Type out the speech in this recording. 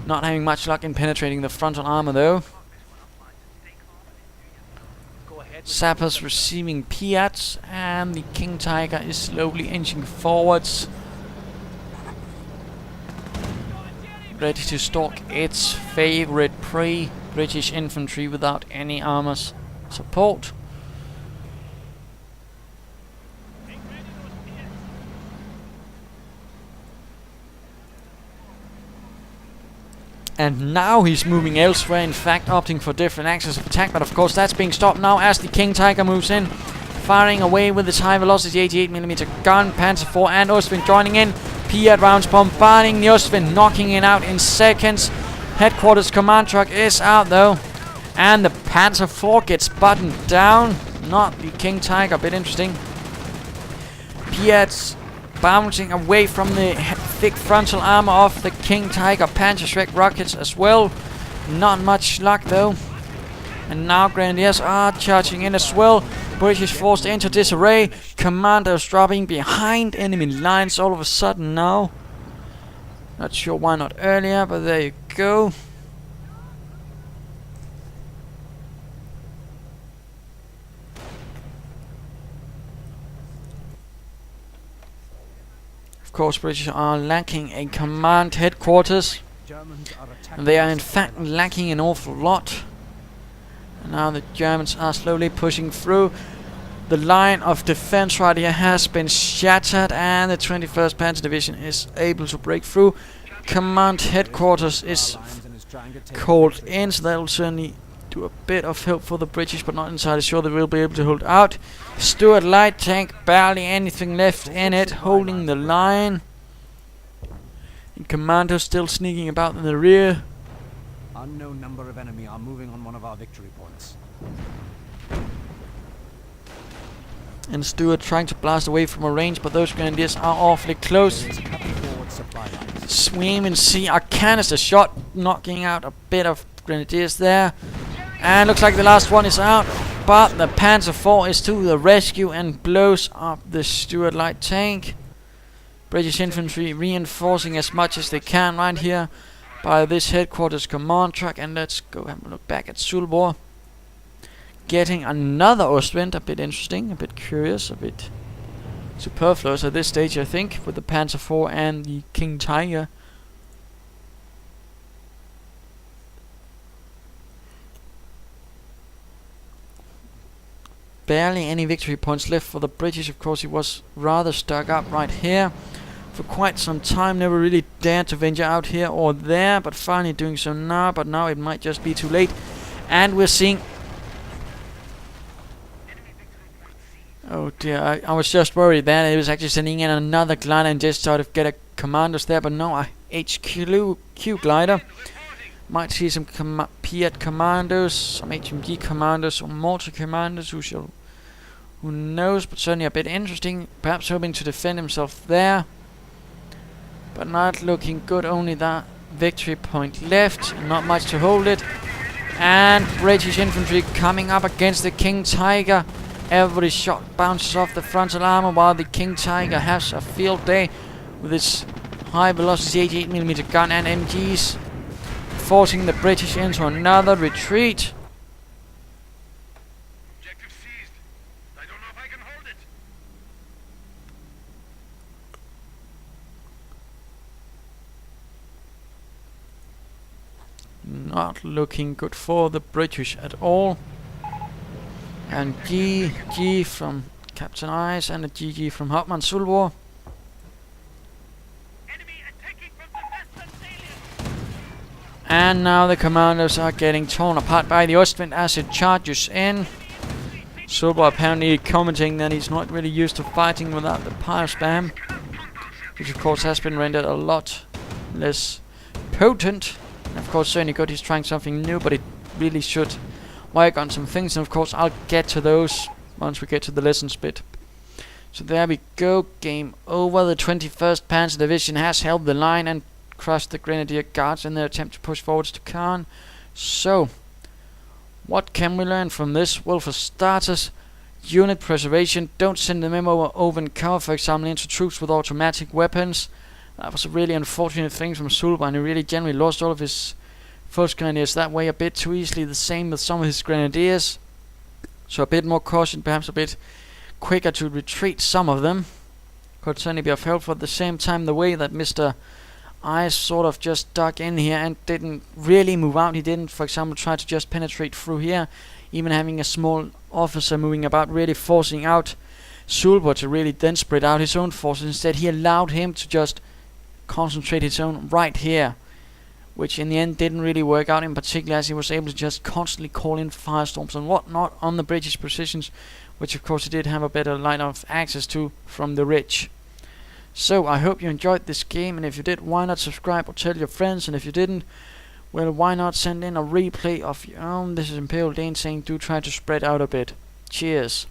Not having much luck in penetrating the frontal armor though. Sappers receiving Piats, and the King Tiger is slowly inching forwards, ready to stalk its favorite prey, British infantry without any armor support. And now he's moving elsewhere, in fact opting for different axes of attack, but of course that's being stopped now as the King Tiger moves in, firing away with its high velocity 88mm gun. Panzer IV and Ostwind joining in. Piat rounds bombarding the Ostwind, knocking it out in seconds. Headquarters command truck is out though, and the Panzer IV gets buttoned down, not the King Tiger. A bit interesting. Piat's bouncing away from the thick frontal armor of the King Tiger. Panzerschreck rockets as well. Not much luck though. And now Grenadiers are charging in as well. British forced into disarray. Commandos dropping behind enemy lines all of a sudden now. Not sure why not earlier, but there you go. Of course, British are lacking a command headquarters. They are in fact lacking an awful lot. And now the Germans are slowly pushing through. The line of defense right here has been shattered, and the 21st Panzer Division is able to break through. Command headquarters is called in, so that will certainly do a bit of help for the British, but not entirely sure they will be able to hold out. Stuart light tank, barely anything left in it, holding the line. And commandos still sneaking about in the rear. Unknown number of enemy are moving on one of our victory points. And Stuart trying to blast away from a range, but those Grenadiers are awfully close. Swim and see a canister shot, knocking out a bit of Grenadiers there. And looks like the last one is out, but the Panzer IV is to the rescue and blows up the Stuart light tank. British infantry reinforcing as much as they can right here by this headquarters command truck. And let's go have a look back at Zulbor. Getting another Ostwind, a bit interesting, a bit curious, a bit superfluous at this stage I think, with the Panzer IV and the King Tiger. Barely any victory points left for the British. Of course, he was rather stuck up right here for quite some time. Never really dared to venture out here or there, but finally doing so now. But now it might just be too late. And we're seeing... Oh dear, I was just worried that it was actually sending in another glider and just sort of get a commandos there. But no, a HQ glider. Might see some Piat commandos, some HMG commandos, or mortar commandos, who knows, but certainly a bit interesting. Perhaps hoping to defend himself there, but not looking good. Only that victory point left, not much to hold it. And British infantry coming up against the King Tiger. Every shot bounces off the frontal armor, while the King Tiger has a field day with its high velocity 88mm gun and MGs, forcing the British into another retreat. Objective seized. I don't know if I can hold it. Not looking good for the British at all. And GG from Captain Ice and a GG from Hauptmann Zulbor. And now the commandos are getting torn apart by the Ostwind as it charges in. Zulbor apparently commenting that he's not really used to fighting without the pyro spam, which of course has been rendered a lot less potent. And of course certainly good he's trying something new, but it really should work on some things, and of course I'll get to those once we get to the lessons bit. So there we go, game over. The 21st Panzer Division has held the line and crushed the Grenadier Guards in their attempt to push forwards to Caen. So, what can we learn from this? Well, for starters, unit preservation. Don't send them over in cover, for example, into troops with automatic weapons. That was a really unfortunate thing from Zulbor, and he really generally lost all of his first Grenadiers that way a bit too easily. The same with some of his Grenadiers. So a bit more caution, perhaps a bit quicker to retreat some of them. Could certainly be of help. For at the same time, the way that Mr. Ice sort of just dug in here and didn't really move out. He didn't, for example, try to just penetrate through here. Even having a small officer moving about, really forcing out Zulbor to really then spread out his own forces. Instead, he allowed him to just concentrate his own right here, which in the end didn't really work out, in particular as he was able to just constantly call in firestorms and whatnot on the British positions, which of course he did have a better line of access to from the ridge. So I hope you enjoyed this game, and if you did, why not subscribe or tell your friends, and if you didn't, well, why not send in a replay of your own. This is Imperial Dane saying do try to spread out a bit. Cheers.